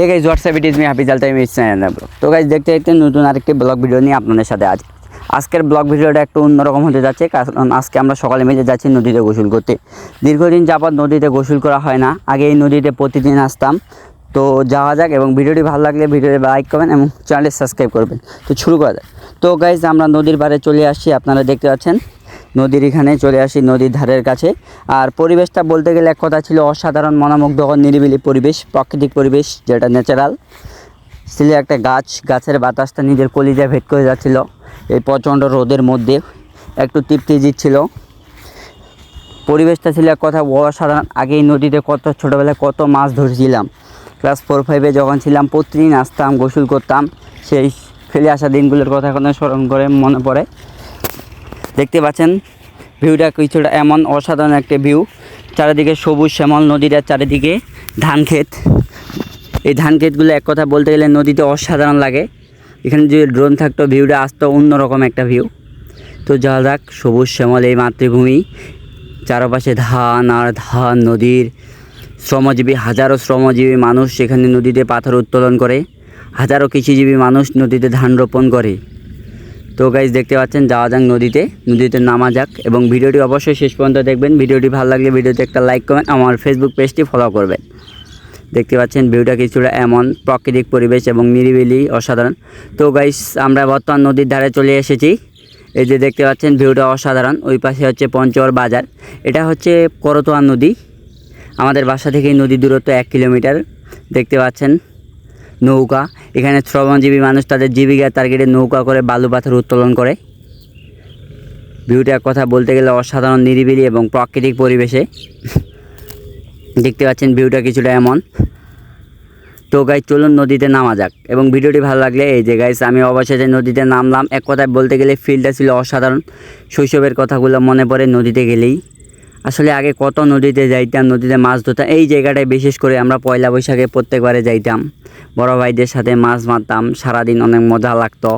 Hey guys what's up it is me Hafiz all time it's vlog. তো guys দেখতে দেখতে নতুন আরেকটি ব্লগ ভিডিও নিয়ে আপনাদের সাথে আজকের ব্লগ ভিডিওটা একটু অন্যরকম হতে যাচ্ছে, কারণ আজকে আমরা সকালে মিলে যাচ্ছি নদীতে গোসল করতে। দীর্ঘদিন যাবত নদীতে গোসল করা হয় না, আগে এই নদীতে প্রতিদিন আসতাম। তো যাওয়া যাক, এবং ভিডিওটি ভালো লাগলে ভিডিওটি লাইক করবেন এবং চ্যানেলটি সাবস্ক্রাইব করবেন। তো শুরু করা যাক। তো গাইস আমরা নদীর পাড়ে চলে আসছি, আপনারা দেখতে পাচ্ছেন নদীর এখানে চলে আসি, নদীর ধারের কাছে। আর পরিবেশটা বলতে গেলে এক কথা ছিল অসাধারণ, মনোমুগ্ধকর নিরিবিলি পরিবেশ, প্রাকৃতিক পরিবেশ যেটা ন্যাচারাল ছিল। একটা গাছের বাতাসটা নিজের কলিজায় ভেদ করে যাচ্ছিল এই প্রচণ্ড রোদের মধ্যে, একটু তৃপ্তি দিচ্ছিল। পরিবেশটা ছিল এক কথা অসাধারণ। আগে এই নদীতে ছোটোবেলায় কত মাছ ধরছিলাম, ক্লাস 4-5 যখন ছিলাম প্রতিদিন আসতাম, গোসল করতাম। সেই ফেলে আসা দিনগুলোর কথা এখন স্মরণ করে মনে পড়ে। দেখতে পাচ্ছেন ভিউটা কিছুটা এমন অসাধারণ একটা ভিউ, চারিদিকে সবুজ শ্যামল, নদীর চারিদিকে ধান ক্ষেত। এই ধান ক্ষেতগুলো এক কথা বলতে গেলে নদীতে অসাধারণ লাগে। এখানে যদি ড্রোন থাকতো ভিউটা আসতো অন্যরকম একটা ভিউ। তো যাওয়া যাক, সবুজ শ্যামল এই মাতৃভূমি, চারপাশে ধান আর ধান, নদীর শ্রমজীবী, হাজারো শ্রমজীবী মানুষ সেখানে নদীতে পাথর উত্তোলন করে, হাজারো কৃষিজীবী মানুষ নদীতে ধান রোপণ করে। তো গাইজ দেখতে পাচ্ছেন, যাওয়া যাক নদীতে নামা যাক, এবং ভিডিওটি অবশ্যই শেষ পর্যন্ত দেখবেন। ভিডিওটি ভালো লাগলে ভিডিওতে একটা লাইক করবেন, আমার ফেসবুক পেজটি ফলো করবেন। দেখতে পাচ্ছেন ভিউটা কিছুটা এমন, প্রাকৃতিক পরিবেশ এবং নিরিবিলি অসাধারণ। তো গাইজ আমরা বর্তমান নদীর ধারে চলে এসেছি। এই যে দেখতে পাচ্ছেন ভিউটা অসাধারণ। ওই পাশে হচ্ছে পঞ্চগড় বাজার, এটা হচ্ছে করতোয়া নদী। আমাদের বাসা থেকে নদী দূরত্ব 1 কিলোমিটার। দেখতে পাচ্ছেন নৌকা, এখানে শ্রমজীবী মানুষ তাদের জীবিকার টার্গেটে নৌকা করে বালু পাথর উত্তোলন করে। ভিউটা কথা বলতে গেলে অসাধারণ, নিরিবিলি এবং প্রাকৃতিক পরিবেশে। দেখতে পাচ্ছেন ভিউটা কিছুটা এমন। তো গাইজ চলুন নদীতে নামা যাক, এবং ভিডিওটি ভালো লাগলে এই যে গাইজ আমি অবশেষে নদীতে নামলাম। এক কথায় বলতে গেলে ফিলটা ছিল অসাধারণ, শৈশবের কথাগুলো মনে পড়ে নদীতে গেলেই। আসলে আগে কত নদীতে যাইতাম, নদীতে মাছ ধরতাম। এই জায়গাটায় বিশেষ করে আমরা পয়লা বৈশাখে প্রত্যেকবারে যাইতাম, বড় ভাইদের সাথে মাছ মারতাম, সারাদিন অনেক মজা লাগতো।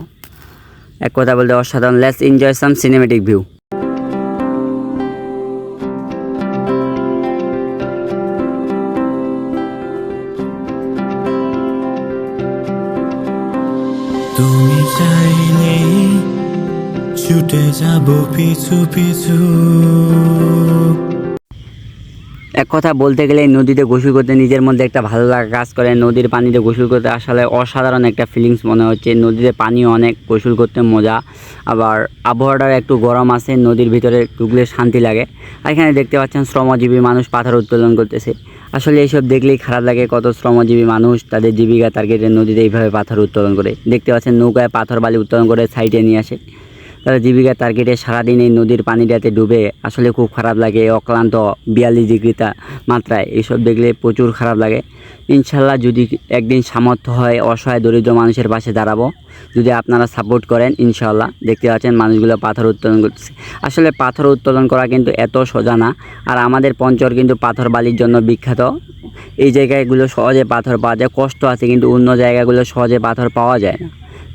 এক কথা বলতে অসাধারণ। Let's enjoy some cinematic view. তুমি চাইলে ছুটে যাব পিছু পিছু। এক কথা বলতে গেলে নদীতে গোসল করতে নিজের মধ্যে একটা ভালো লাগা কাজ করে। নদীর পানিতে গোসল করতে আসলে অসাধারণ একটা ফিলিংস মনে হচ্ছে। নদীতে পানি অনেক, গোসল করতে মজা, আবার আবহাওয়াটা একটু গরম আছে, নদীর ভিতরে ঢুকলে শান্তি লাগে। আর এখানে দেখতে পাচ্ছেন শ্রমজীবী মানুষ পাথর উত্তোলন করতেছে। আসলে এইসব দেখলেই খারাপ লাগে, কত শ্রমজীবী মানুষ তাদের জীবিকা টার্গেটে নদীতে এইভাবে পাথর উত্তোলন করে। দেখতে পাচ্ছেন নৌকায় পাথর বালি উত্তোলন করে সাইডে নিয়ে আসে, তারা জীবিকা টার্গেটে সারাদিন এই নদীর পানিটাতে ডুবে। আসলে খুব খারাপ লাগে, অক্লান্ত 42 ডিগ্রি মাত্রায়। এইসব দেখলে প্রচুর খারাপ লাগে। ইনশাল্লাহ যদি একদিন সামর্থ্য হয় অসহায় দরিদ্র মানুষের পাশে দাঁড়াবো, যদি আপনারা সাপোর্ট করেন ইনশাল্লাহ। দেখতে পাচ্ছেন মানুষগুলো পাথর উত্তোলন করতেছে। আসলে পাথর উত্তোলন করা কিন্তু এত সোজা না, আর আমাদের পঞ্চগড় কিন্তু পাথর বালির জন্য বিখ্যাত। এই জায়গাগুলো সহজে পাথর পাওয়া যায়, কষ্ট আছে, কিন্তু অন্য জায়গাগুলো সহজে পাথর পাওয়া যায় না।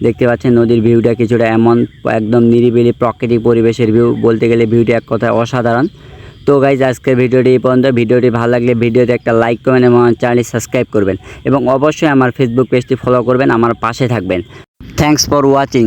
দেখতে পাচ্ছেন নদীর ভিউটা কিছুটা এমন, একদম নিরিবিলি প্রাকৃতিক পরিবেশের ভিউ। বলতে গেলে ভিউটি এক কথায় অসাধারণ। তো গাইজ আজকের ভিডিওটি এই পর্যন্ত। ভিডিওটি ভালো লাগলে ভিডিওতে একটা লাইক করবেন এবং আমার চ্যানেলটি সাবস্ক্রাইব করবেন, এবং অবশ্যই আমার ফেসবুক পেজটি ফলো করবেন, আমার পাশে থাকবেন। Thanks for watching.